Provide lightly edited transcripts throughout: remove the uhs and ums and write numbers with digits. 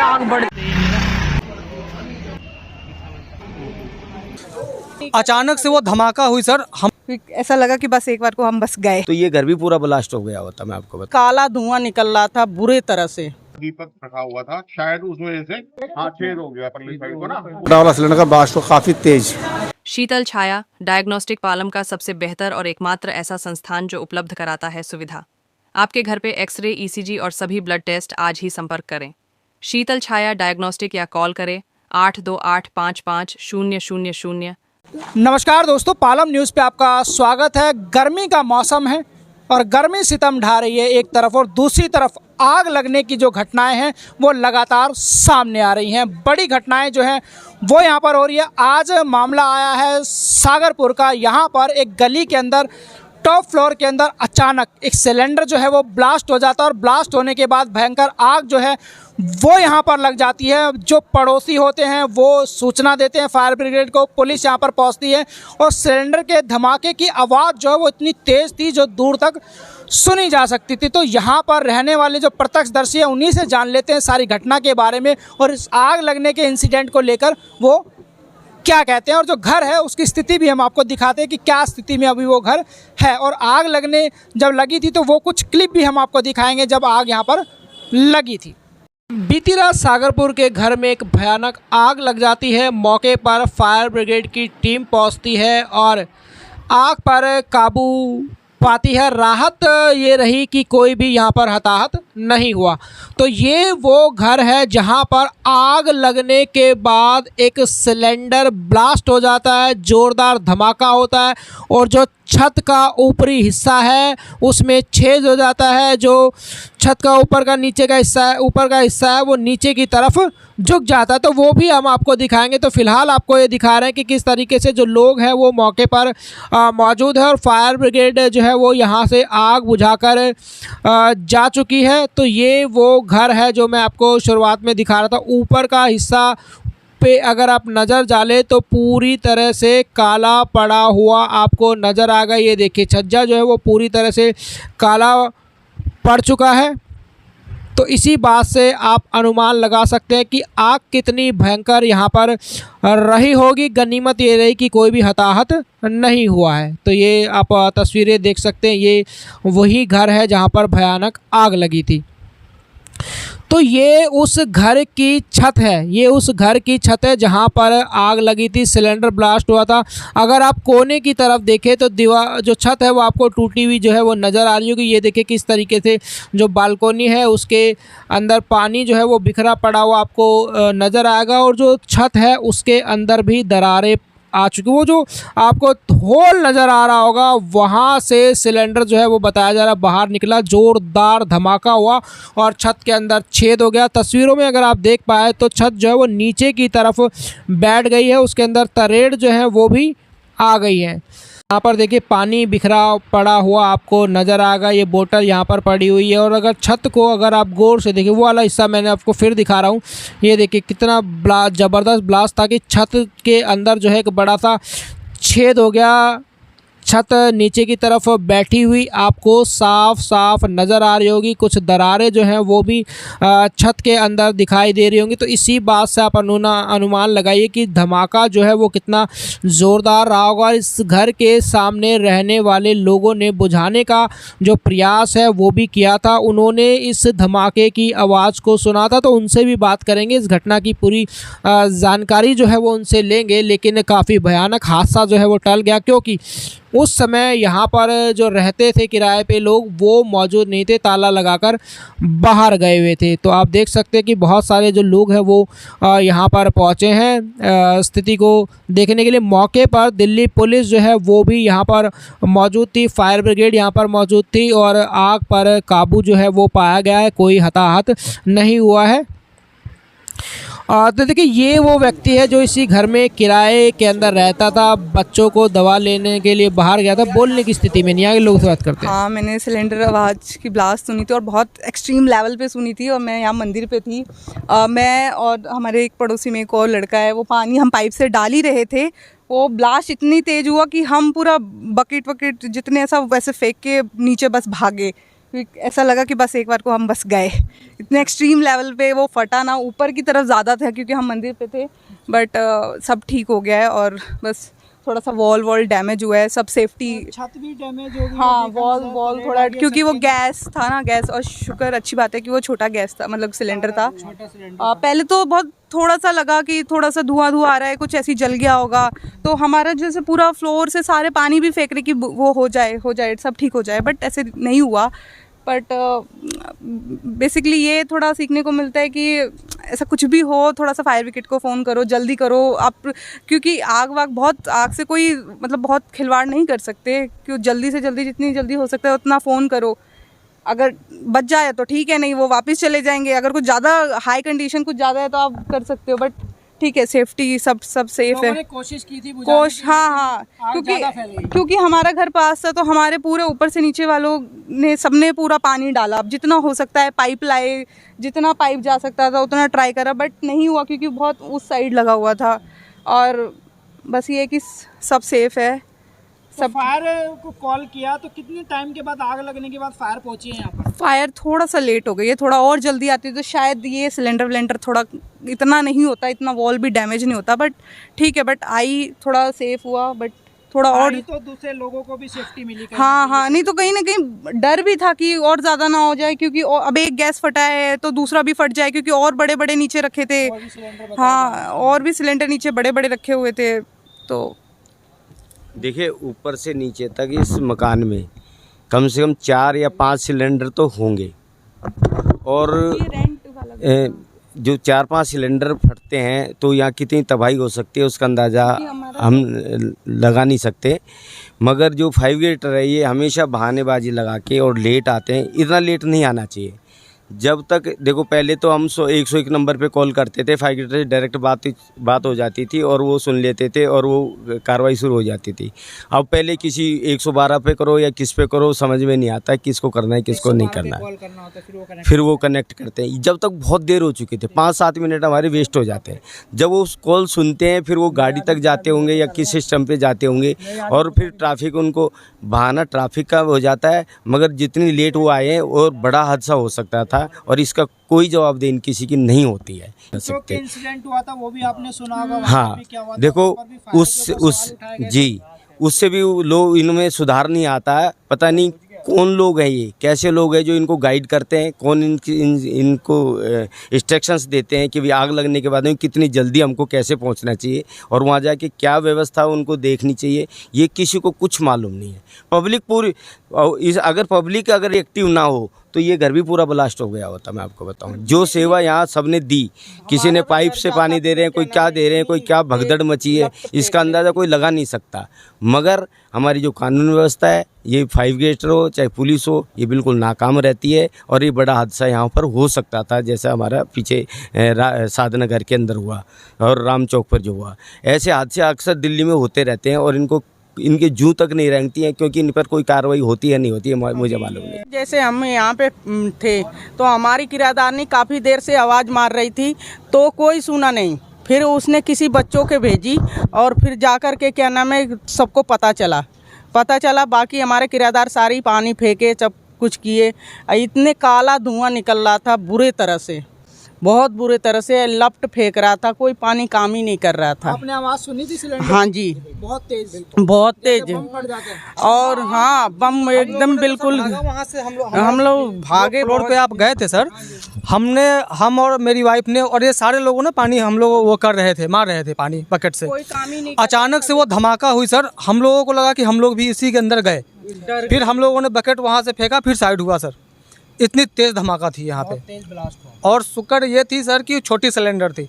आग बढ़। अचानक से वो धमाका हुई सर, हम ऐसा लगा कि बस एक बार को हम बस गए। तो ये घर भी पूरा ब्लास्ट हो गया होता, मैं आपको बता। काला धुआं निकल रहा था बुरे तरह से। दीपक रखा हुआ था, शायद उस वजह से छेद हो गया परली साइड को ना। वाला सिलेंडर का ब्लास्ट तो काफी तेज। शीतल छाया डायग्नोस्टिक पालम का सबसे बेहतर और एकमात्र ऐसा संस्थान जो उपलब्ध कराता है सुविधा। आपके घर पे एक्सरे, ईसीजी और सभी ब्लड टेस्ट आज ही संपर्क करें। शीतल छाया डायग्नोस्टिक या कॉल करें 82855000। नमस्कार दोस्तों, पालम न्यूज़ पे आपका स्वागत है। गर्मी का मौसम है और गर्मी सितम ढा रही है एक तरफ, और दूसरी तरफ आग लगने की जो घटनाएं हैं वो लगातार सामने आ रही हैं। बड़ी घटनाएं जो हैं वो यहाँ पर हो रही है। आज मामला आया है सागरपुर का। यहाँ पर एक गली के अंदर टॉप फ्लोर के अंदर अचानक एक सिलेंडर जो है वो ब्लास्ट हो जाता है, और ब्लास्ट होने के बाद भयंकर आग जो है वो यहाँ पर लग जाती है। जो पड़ोसी होते हैं वो सूचना देते हैं फायर ब्रिगेड को, पुलिस यहाँ पर पहुँचती है, और सिलेंडर के धमाके की आवाज़ जो है वो इतनी तेज़ थी जो दूर तक सुनी जा सकती थी। तो यहाँ पर रहने वाले जो प्रत्यक्षदर्शी हैं उन्हीं से जान लेते हैं सारी घटना के बारे में, और इस आग लगने के इंसिडेंट को लेकर वो क्या कहते हैं, और जो घर है उसकी स्थिति भी हम आपको दिखाते हैं कि क्या स्थिति में अभी वो घर है। और आग लगने जब लगी थी तो वो कुछ क्लिप भी हम आपको दिखाएंगे जब आग यहाँ पर लगी थी। बीती रात सागरपुर के घर में एक भयानक आग लग जाती है। मौके पर फायर ब्रिगेड की टीम पहुंचती है और आग पर काबू पाती है। राहत ये रही कि कोई भी यहाँ पर हताहत नहीं हुआ। तो ये वो घर है जहाँ पर आग लगने के बाद एक सिलेंडर ब्लास्ट हो जाता है, ज़ोरदार धमाका होता है, और जो छत का ऊपरी हिस्सा है उसमें छेद हो जाता है। जो छत का ऊपर का नीचे का हिस्सा है, ऊपर का हिस्सा है वो नीचे की तरफ झुक जाता है। तो वो भी हम आपको दिखाएंगे। तो फिलहाल आपको ये दिखा रहे हैं कि किस तरीके से जो लोग हैं वो मौके पर मौजूद है, और फायर ब्रिगेड जो है वो यहाँ से आग बुझाकर जा चुकी है। तो ये वो घर है जो मैं आपको शुरुआत में दिखा रहा था। ऊपर का हिस्सा पे अगर आप नज़र डालें तो पूरी तरह से काला पड़ा हुआ आपको नज़र आ गया। ये देखिए छज्जा जो है वो पूरी तरह से काला पड़ चुका है। तो इसी बात से आप अनुमान लगा सकते हैं कि आग कितनी भयंकर यहाँ पर रही होगी। गनीमत ये रही कि कोई भी हताहत नहीं हुआ है। तो ये आप तस्वीरें देख सकते हैं, ये वही घर है जहाँ पर भयानक आग लगी थी। तो ये उस घर की छत है, ये उस घर की छत है जहाँ पर आग लगी थी, सिलेंडर ब्लास्ट हुआ था। अगर आप कोने की तरफ देखें तो दीवार जो छत है वो आपको टूटी हुई जो है वो नज़र आ रही होगी। ये देखिए किस तरीके से जो बालकोनी है उसके अंदर पानी जो है वो बिखरा पड़ा हुआ आपको नज़र आएगा, और जो छत है उसके अंदर भी दरारें आ चुकी। वो जो आपको होल नज़र आ रहा होगा वहाँ से सिलेंडर जो है वो बताया जा रहा है बाहर निकला, ज़ोरदार धमाका हुआ और छत के अंदर छेद हो गया। तस्वीरों में अगर आप देख पाए तो छत जो है वो नीचे की तरफ बैठ गई है, उसके अंदर तरेड़ जो है वो भी आ गई है। यहाँ पर देखिए पानी बिखरा पड़ा हुआ आपको नज़र आएगा। ये बोतल यहाँ पर पड़ी हुई है, और अगर छत को अगर आप गौर से देखिए, वो वाला हिस्सा मैंने आपको फिर दिखा रहा हूँ। ये देखिए कितना ज़बरदस्त ब्लास्ट था कि छत के अंदर जो है एक बड़ा सा छेद हो गया। छत नीचे की तरफ बैठी हुई आपको साफ साफ नज़र आ रही होगी। कुछ दरारें जो हैं वो भी छत के अंदर दिखाई दे रही होंगी। तो इसी बात से आप अनुमान लगाइए कि धमाका जो है वो कितना ज़ोरदार रहा होगा। इस घर के सामने रहने वाले लोगों ने बुझाने का जो प्रयास है वो भी किया था। उन्होंने इस धमाके की आवाज़ को सुना था, तो उनसे भी बात करेंगे, इस घटना की पूरी जानकारी जो है वो उनसे लेंगे। लेकिन काफ़ी भयानक हादसा जो है वो टल गया, क्योंकि उस समय यहाँ पर जो रहते थे किराए पे लोग वो मौजूद नहीं थे, ताला लगाकर बाहर गए हुए थे। तो आप देख सकते हैं कि बहुत सारे जो लोग हैं वो यहाँ पर पहुँचे हैं स्थिति को देखने के लिए। मौके पर दिल्ली पुलिस जो है वो भी यहाँ पर मौजूद थी, फायर ब्रिगेड यहाँ पर मौजूद थी, और आग पर काबू जो है वो पाया गया है, कोई हताहत नहीं हुआ है। तो देखिए ये वो व्यक्ति है जो इसी घर में किराए के अंदर रहता था, बच्चों को दवा लेने के लिए बाहर गया था। बोलने की स्थिति में नहीं, आगे लोगों से बात करते हैं। हाँ, मैंने सिलेंडर आवाज़ की ब्लास्ट सुनी थी, और बहुत एक्सट्रीम लेवल पे सुनी थी, और मैं यहाँ मंदिर पे थी। मैं और हमारे एक पड़ोसी में एक और लड़का है, वो पानी हम पाइप से डाल ही रहे थे। वो ब्लास्ट इतनी तेज़ हुआ कि हम पूरा बकेट वकेट जितने ऐसा वैसे फेंक के नीचे बस भागे। ऐसा लगा कि बस एक बार को हम बस गए, इतने एक्सट्रीम लेवल पे वो फटा ना, ऊपर की तरफ ज़्यादा था क्योंकि हम मंदिर पे थे, बट सब ठीक हो गया है। और बस थोड़ा सा वॉल डैमेज हुआ है, सब सेफ्टी, छत भी डैमेज हो गई हाँ होगी, वॉल तो थोड़ा, लेट आ गया क्योंकि वो सबके। गैस था ना, गैस, और शुक्र अच्छी बात है कि वो छोटा गैस था, मतलब सिलेंडर था। छोटा सिलेंडर पहले तो बहुत थोड़ा सा लगा कि थोड़ा सा धुआं आ रहा है, कुछ ऐसी जल गया होगा, तो हमारा जैसे पूरा फ्लोर से सारे पानी भी फेंक रहे कि वो हो जाए सब ठीक हो जाए, बट ऐसे नहीं हुआ। बट बेसिकली ये थोड़ा सीखने को मिलता है कि ऐसा कुछ भी हो, थोड़ा सा फायर ब्रिगेड को फ़ोन करो, जल्दी करो आप, क्योंकि आग से कोई मतलब बहुत खिलवाड़ नहीं कर सकते, क्यों जल्दी से जल्दी, जितनी जल्दी हो सकता है उतना फ़ोन करो। अगर बच जाए तो ठीक है, नहीं वो वापस चले जाएंगे। अगर कुछ ज़्यादा हाई कंडीशन कुछ ज़्यादा है तो आप कर सकते हो, बट ठीक है, सेफ्टी सब सेफ लोगों है। ने कोशिश की थी बुझाने की, हाँ, आग ज़्यादा फैल गई। क्योंकि हमारा घर पास था, तो हमारे पूरे ऊपर से नीचे वालों ने सबने पूरा पानी डाला, अब जितना हो सकता है पाइप लाए, जितना पाइप जा सकता था उतना ट्राई करा, बट नहीं हुआ क्योंकि बहुत उस साइड लगा हुआ था। और बस ये कि सब सेफ है। तो फायर को कॉल किया तो कितने टाइम के बाद, आग लगने के बाद फायर पहुंची है यहाँ पर? फायर थोड़ा सा लेट हो गई है, थोड़ा और जल्दी आती तो शायद ये सिलेंडर थोड़ा इतना नहीं होता, इतना वॉल भी डैमेज नहीं होता, बट ठीक है, बट आई थोड़ा सेफ हुआ, बट थोड़ा और तो दूसरे लोगों को भी सेफ्टी मिली कहीं हाँ, नहीं तो कहीं ना कहीं डर भी था कि और ज़्यादा ना हो जाए, क्योंकि अब एक गैस फटा है तो दूसरा भी फट जाए, क्योंकि और बड़े बड़े नीचे रखे थे। और भी सिलेंडर हाँ, और भी सिलेंडर नीचे बड़े बड़े रखे हुए थे। तो देखिए ऊपर से नीचे तक इस मकान में कम से कम 4 या 5 सिलेंडर तो होंगे, और ये रेंट वाला जो 4-5 सिलेंडर फटते हैं तो यहाँ कितनी तबाही हो सकती है उसका अंदाज़ा हम लगा नहीं सकते। मगर जो फायर ब्रिगेड है ये हमेशा बहानेबाजी लगा के और लेट आते हैं, इतना लेट नहीं आना चाहिए। जब तक देखो पहले तो हम 101 नंबर पे कॉल करते थे, फायर ब्रिगेड से डायरेक्ट बात हो जाती थी और वो सुन लेते थे और वो कार्रवाई शुरू हो जाती थी। अब पहले किसी 112 पे करो या किस पे करो, समझ में नहीं आता किसको करना है किसको नहीं करना है। कॉल करना होता है, फिर वो कनेक्ट करते हैं, जब तक बहुत देर हो चुकी थी, 5-7 मिनट हमारे वेस्ट हो जाते हैं। जब वो कॉल सुनते हैं फिर वो गाड़ी तक जाते होंगे या किस सिस्टम पे जाते होंगे, और फिर ट्रैफिक उनको बहाना ट्रैफिक का हो जाता है। मगर जितनी लेट वो आए हैं और बड़ा हादसा हो सकता था, और इसका कोई जवाबदेही किसी की नहीं होती है। जो इंसिडेंट हुआ था वो भी आपने सुना होगा, वहाँ हाँ, पे क्या हुआ था, देखो वहाँ पर भी फायर उस के ऊपर सवाल उठाए गए थे। जी उससे भी लोग, इनमें सुधार नहीं आता है। पता नहीं कौन लोग हैं ये, कैसे लोग हैं जो इनको गाइड करते हैं, कौन इनको इंस्ट्रक्शंस देते हैं कि भी आग लगने के बाद में कितनी जल्दी हमको कैसे पहुंचना चाहिए और वहां जाके क्या व्यवस्था उनको देखनी चाहिए, ये किसी को कुछ मालूम नहीं है। पब्लिक पूरी अगर पब्लिक अगर एक्टिव ना हो तो ये घर भी पूरा ब्लास्ट हो गया होता। मैं आपको बताऊं, जो सेवा यहाँ सबने दी, किसी ने पाइप से पानी दे रहे हैं, कोई क्या दे रहे हैं, कोई क्या भगदड़ मची है, इसका अंदाज़ा कोई लगा नहीं सकता। मगर हमारी जो कानून व्यवस्था है, ये फायर ब्रिगेड हो चाहे पुलिस हो, ये बिल्कुल नाकाम रहती है। और ये बड़ा हादसा यहाँ पर हो सकता था, जैसा हमारा पीछे साधनगर के अंदर हुआ और राम चौक पर जो हुआ। ऐसे हादसे अक्सर दिल्ली में होते रहते हैं और इनके जूं तक नहीं रेंगती हैं, क्योंकि इन पर कोई कार्रवाई होती है नहीं होती है, मुझे मालूम नहीं। जैसे हम यहाँ पे थे तो हमारी किराएदारनी काफ़ी देर से आवाज़ मार रही थी तो कोई सुना नहीं। फिर उसने किसी बच्चों के भेजी और फिर जाकर के क्या नाम है सबको पता चला। बाकी हमारे किराएदार सारी पानी फेंके, सब कुछ किए। इतने काला धुआं निकल रहा था, बुरे तरह से, बहुत बुरे तरह से लपट फेंक रहा था, कोई पानी काम ही नहीं कर रहा था। आपने आवाज सुनी थी सिलेंडर? हाँ जी, बहुत तेज बहुत फट जाते हैं। और हाँ बम एकदम बिल्कुल। हम लोग भागे रोड पे आप गए थे सर, हम और मेरी वाइफ ने और ये सारे लोगों ने पानी हम लोग वो कर रहे थे, मार रहे थे पानी बकेट से। कोई काम ही नहीं। अचानक से वो धमाका हुई सर, हम लोगों को लगा कि हम लोग भी इसी के अंदर गए। फिर हम लोगों ने बकेट वहाँ से फेंका, फिर साइड हुआ सर। इतनी तेज धमाका थी यहाँ पे, तेज ब्लास्ट हुआ। और शुक्र ये थी सर कि छोटी सिलेंडर थी,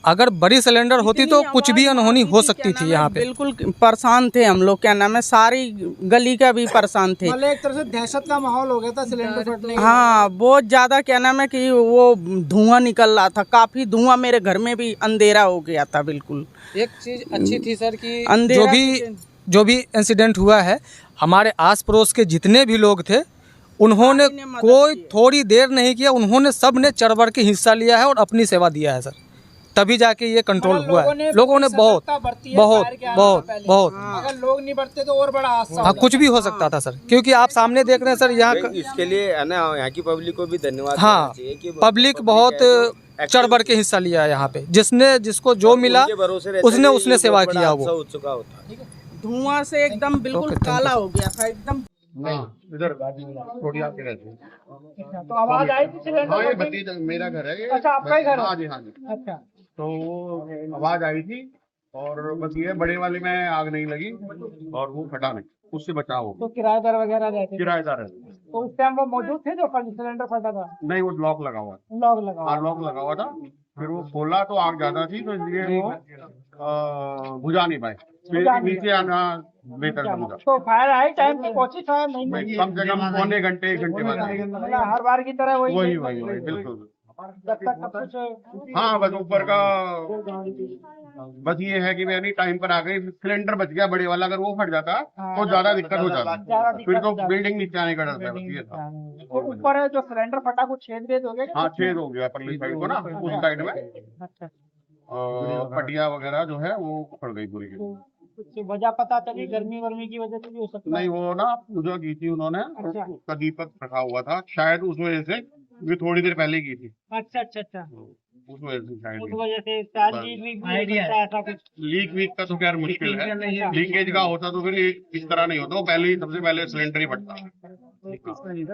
अगर बड़ी सिलेंडर होती तो कुछ भी अनहोनी हो सकती थी यहाँ पे। बिल्कुल परेशान थे हम लोग, क्या नाम है सारी गली का भी परेशान थे। मतलब एक तरह से दहशत का माहौल हो गया था सिलेंडर फटने के। हाँ बहुत ज़्यादा, क्या नाम है कि वो धुआं निकल रहा था, काफ़ी धुआं। मेरे घर में भी अंधेरा हो गया था बिल्कुल। एक चीज़ अच्छी थी सर कि अंधेरा जो भी इंसिडेंट हुआ है, हमारे आस पड़ोस के जितने भी लोग थे उन्होंने कोई थोड़ी देर नहीं किया, उन्होंने सब ने चढ़ बढ़ के हिस्सा लिया है और अपनी सेवा दिया है सर। तभी जाके ये कंट्रोल मतलब हुआ है। लोगों ने बहुत सतर्कता बरती है बहुत फायर के आने से बहुत पहले। बहुत अगर लोग नहीं बरते तो और बड़ा हादसा हाँ हो कुछ भी हो सकता था सर, क्योंकि आप सामने देख रहे हैं सर यहाँ भाई, इसके लिए है ना यहाँ की पब्लिक को भी धन्यवाद देना हाँ चाहिए कि पब्लिक बहुत है जो चढ़ बढ़ के हिस्सा लिया है यहाँ पे, जिसने जिसको जो मिला उनके भरोसे रहते उसने थे, उसने ये सेवा बहुत बड़ा किया हादसा वो। हो चुका होता। धुआं से एकदम बिल्कुल Okay, thank you. काला हो गया था एकदम। इधर थोड़ी आगे रहती है। तो आवाज आई थी सिलेंडर हाँ, ये फटने की? भतीजा मेरा घर है ये। अच्छा, आपका ही घर है? हाँ जी, हाँ जी। अच्छा, तो आवाज आई थी और बस ये बड़े वाले में आग नहीं लगी और वो फटा नहीं, उससे बचाव हो तो किराएदार वगैरह रहते थे किराएदार है। तो उस टाइम वो मौजूद थे जो सिलेंडर फटा था? नहीं, वो लॉक लगा हुआ था। लॉक लगा हुआ। हाँ, लॉक लगा हुआ था। फिर वो खोला तो आग ज्यादा थी तो इसलिए वो बुझा नहीं पाए। फिर नीचे आना बेहतर समझा। तो फायर आई टाइम पे पहुंची, फायर नहीं मैं मिली? कम से कम पौने घंटे 1 घंटे बाद आई। मतलब हर बार की तरह वही बिल्कुल। जब तक सब कुछ हाँ, बस ऊपर का बस ये है कि मैंने टाइम पर आ गई, सिलेंडर बच गया बड़े वाला, अगर वो फट जाता तो ज्यादा दिक्कत हो जाता, फिर तो बिल्डिंग नीचे आने का डर था, बस ये था। और ऊपर जो सिलेंडर फटा कुछ छेद वेद हो गया? हाँ, छेद हो गया परली साइड को ना, उस साइड में अच्छा, पटिया वगैरह जो है वो उखड़ गई पूरी की। तो कुछ वजह पता चली? गर्मी वर्मी की वजह से भी हो सकता है? नहीं, वो ना पूजा की थी उन्होंने, अच्छा। उसका दीपक रखा हुआ था शायद, उस वजह से भी थोड़ी देर पहले की थी, अच्छा अच्छा अच्छा, उस वजह से उस शायद। वजह से शायद लीक वीक भी हो सकता है, ऐसा कुछ? लीक वीक का तो खैर मुश्किल है, लीकेज का होता तो फिर इस तरह नहीं होता, वो पहले ही सबसे पहले सिलेंडर ही फटता,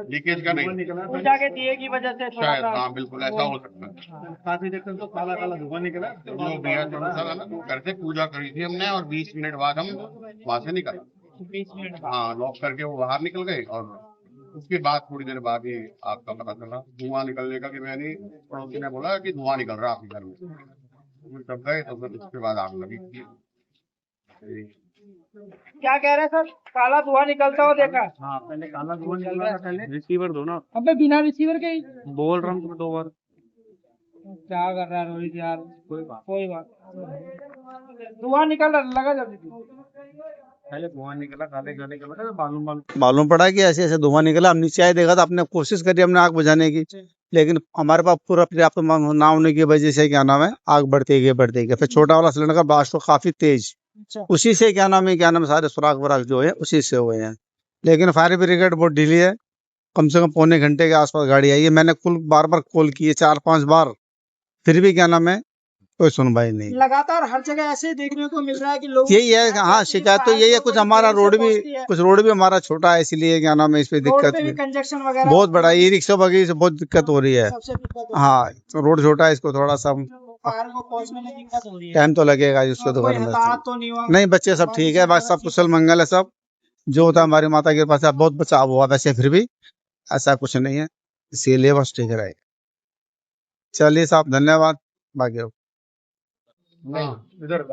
लीकेज का नहीं, पूजा के दिए की वजह से थोड़ा शायद। सा। हाँ, बिल्कुल ऐसा हो सकता है। काफी देर तक तो काला काला धुआं निकला, जो भैया थोड़ा सा ना घर से पूजा करी थी हमने और 20 मिनट बाद हम वहां से निकल, 20 मिनट हाँ, लॉक करके वो बाहर निकल गए और उसके बाद थोड़ी देर बाद ही आग का पता चला, धुआं निकलने का, कि मैंने पड़ोसी ने बोला कि धुआं निकल रहा है आपके घर में, फिर तब गए तो फिर उसके बाद आग लगी। क्या कह रहे हैं सर? काला धुआं निकलता हुआ देखा? हाँ, पहले काला धुआं निकल रहा था, पहले रिसीवर दो ना, अबे बिना रिसीवर के ही बोल रहा हूँ तुम्हें 2 बार। क्या कर रहा है रोहित यार? कोई बात, कोई बात, धुआं निकल लगा जल्दी। पहले धुआं निकला, काले काले निकला था, मालूम मालूम पड़ा कि ऐसे ऐसे धुआं निकला। हम नीचे आए, देखा था, हमने कोशिश करी, हमने आग बुझाने की, लेकिन हमारे पास पूरा पर्याप्त ना होने की वजह से क्या नाम है, आग बढ़ती गई। फिर छोटा वाला सिलेंडर का ब्लास्ट तो काफी तेज, उसी से क्या नाम है सारे सुराख वराख जो है उसी से हुए हैं। लेकिन फायर ब्रिगेड बहुत ढीली है, कम से कम पौने घंटे के आसपास गाड़ी आई है। मैंने कुल बार कॉल किए, 4-5 बार, फिर भी क्या नाम है कोई सुनवाई नहीं। लगातार हर जगह ऐसे देखने को मिल रहा है कि लोग यही है, हाँ, शिकायत तो यही है। कुछ हमारा रोड भी हमारा छोटा है, इसलिए क्या नाम है इस पे दिक्कत भी कंजक्शन वगैरह बहुत बड़ा, ई रिक्शा वगैरह से बहुत दिक्कत हो रही है। सबसे दिक्कत होती है। हाँ, रोड छोटा है, इसको थोड़ा सा फायर को पहुंचने में दिक्कत हो रही है। टाइम तो लगेगा इसको तो कोई करने हताहत तो नहीं हुआ? नहीं, बच्चे सब ठीक है, बस सब कुशल मंगल है, सब जो होता है हमारी माता के पास बहुत बचाव हुआ, वैसे फिर भी ऐसा कुछ नहीं है, इसीलिए बस ठीक रहेगा। चलिए साहब, धन्यवाद। बाकी नहीं, इधर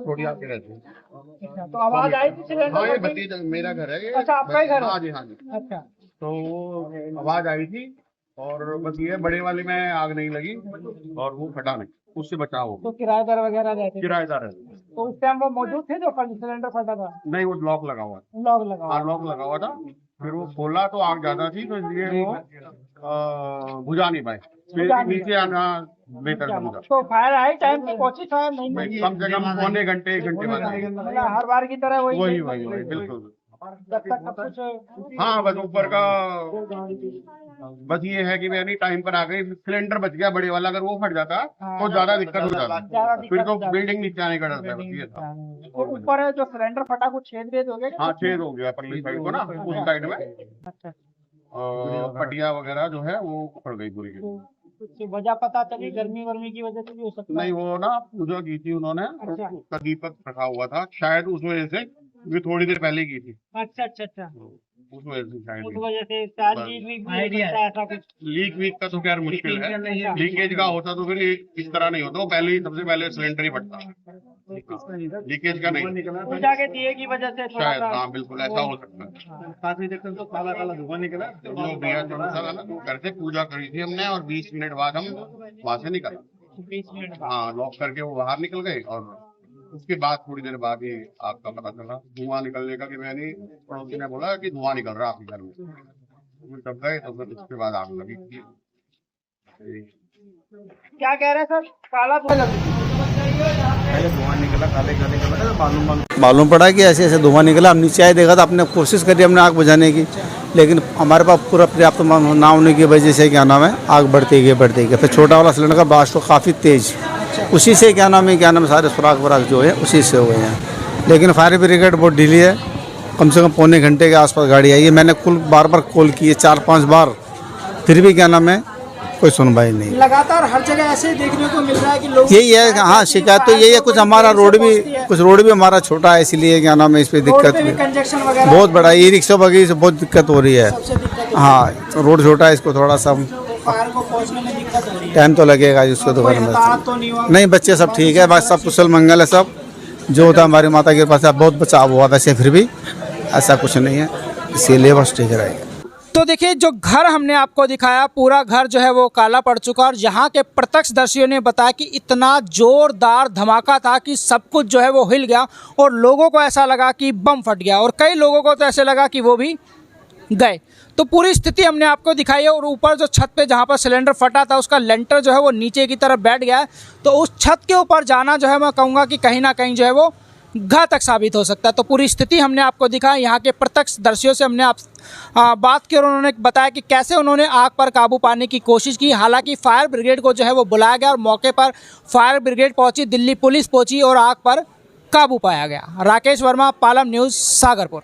थोड़ी आगे रहती है। अच्छा, तो आवाज आई थी सिलेंडर हाँ, ये फटने की? भतीजा मेरा घर है ये। अच्छा, आपका ही घर है? हाँ जी, हाँ जी। अच्छा, तो आवाज आई थी और बस ये बड़े वाले में आग नहीं लगी और वो फटा नहीं, उससे बचाव हो तो किराएदार वगैरह रहते थे किराएदार है। तो उस टाइम वो मौजूद थे जो सिलेंडर फटा था? नहीं, वो लॉक लगा हुआ था। लॉक लगा हुआ। हाँ, लॉक लगा हुआ था। फिर वो खोला तो आग ज्यादा थी तो इसलिए वो बुझा नहीं पाए, फिर नीचे आना बेहतर समझा। तो फायर आई टाइम पे पहुंची, फायर नहीं मैं मिली? कम से कम पौने घंटे 1 घंटे बाद आई। मतलब हर बार की तरह वही बिल्कुल। जब तक सब कुछ। हाँ, बस ऊपर का बस ये है कि मैंने टाइम पर आ गई, सिलेंडर बच गया बड़े वाला, अगर वो फट जाता तो ज्यादा दिक्कत हो जाता, फिर तो बिल्डिंग नीचे आने का डर था, बस ये था। और ऊपर जो सिलेंडर फटा कुछ छेद वेद हो गया? हाँ, छेद हो गया परली साइड को ना, उस साइड में अच्छा, पटिया वगैरह जो है वो उखड़ गई पूरी की। तो कुछ वजह पता चली? गर्मी वर्मी की वजह से भी हो सकता है? नहीं, वो ना पूजा की थी उन्होंने, अच्छा। उसका दीपक रखा हुआ था शायद, उस वजह से भी थोड़ी देर पहले की थी, अच्छा अच्छा अच्छा, उस वजह से उस शायद। वजह से शायद लीक वीक भी हो सकता है, ऐसा कुछ? लीक वीक का तो खैर मुश्किल है, लीकेज का होता तो फिर इस तरह नहीं होता, वो पहले ही सबसे पहले सिलेंडर ही फटता, लीकेज का नहीं, पूजा के दिए की वजह से थोड़ा शायद। सा। हाँ, बिल्कुल ऐसा हो सकता है। काफी देर तक तो काला काला धुआं निकला, जो भैया थोड़ा सा ना घर से पूजा करी थी हमने और 20 मिनट बाद हम वहां से निकल, 20 मिनट बाद। हाँ, लॉक करके वो बाहर निकल गए और उसके बाद थोड़ी देर बाद ही आग का पता चला, धुआं निकलने का, कि मैंने पड़ोसी ने बोला कि धुआं निकल रहा है आपके घर में, फिर तब गए तो फिर उसके बाद आग लगी। क्या कह रहे हैं सर? काला पहले धुआं निकला, काले काले कलर का, मालूम मालूम पड़ा कि ऐसे ऐसे धुआं निकला। हम नीचे आए देखा था, हमने कोशिश करी हमने आग बुझाने की, लेकिन हमारे पास पूरा पर्याप्त ना होने की वजह से क्या नाम है आग बढ़ती गई। फिर छोटा वाला सिलेंडर का ब्लास्ट तो काफ़ी तेज, उसी से क्या नाम है सारे सुराख वराख जो है उसी से हो गए हैं। लेकिन फायर ब्रिगेड बहुत ढीली है, कम से कम पौने घंटे के आसपास गाड़ी आई है। मैंने कुल बार कॉल की है, 4-5 बार, फिर भी क्या नाम है कोई सुनवाई नहीं। लगातार हर जगह ऐसे ही देखने को मिल रहा है कि लोग यही है, हाँ शिकायत तो यही है। कुछ हमारा रोड भी हमारा छोटा है, इसलिए क्या नाम है इस पे दिक्कत भी कंजक्शन वगैरह बहुत बड़ा, ई रिक्शा वगैरह से बहुत दिक्कत हो रही है। सबसे दिक्कत हाँ रोड छोटा है, इसको थोड़ा सा फायर को पहुंचने में दिक्कत हो रही है। टाइम तो लगेगा इसको तो कोई करने हताहत तो नहीं हुआ? नहीं, बच्चे सब ठीक है, बस सब कुशल मंगल है। सब जो होता है हमारी माता के पास बहुत बचाव हुआ, वैसे फिर भी ऐसा कुछ नहीं है, इसीलिए बस ठीक रहेगा। तो देखिए, जो घर हमने आपको दिखाया, पूरा घर जो है वो काला पड़ चुका, और यहाँ के प्रत्यक्षदर्शियों ने बताया कि इतना जोरदार धमाका था कि सब कुछ जो है वो हिल गया, और लोगों को ऐसा लगा कि बम फट गया, और कई लोगों को तो ऐसे लगा कि वो भी गए। तो पूरी स्थिति हमने आपको दिखाई है। और ऊपर जो छत पे जहाँ पर सिलेंडर फटा था, उसका लेंटर जो है वो नीचे की तरफ बैठ गया है। तो उस छत के ऊपर जाना जो है, मैं कहूँगा कि कहीं ना कहीं जो है वो घातक साबित हो सकता है। तो पूरी स्थिति हमने आपको दिखाई, यहाँ के प्रत्यक्षदर्शियों से हमने बात की, और उन्होंने बताया कि कैसे उन्होंने आग पर काबू पाने की कोशिश की। हालांकि फायर ब्रिगेड को जो है वो बुलाया गया, और मौके पर फायर ब्रिगेड पहुंची, दिल्ली पुलिस पहुंची, और आग पर काबू पाया गया। राकेश वर्मा, पालम न्यूज़, सागरपुर।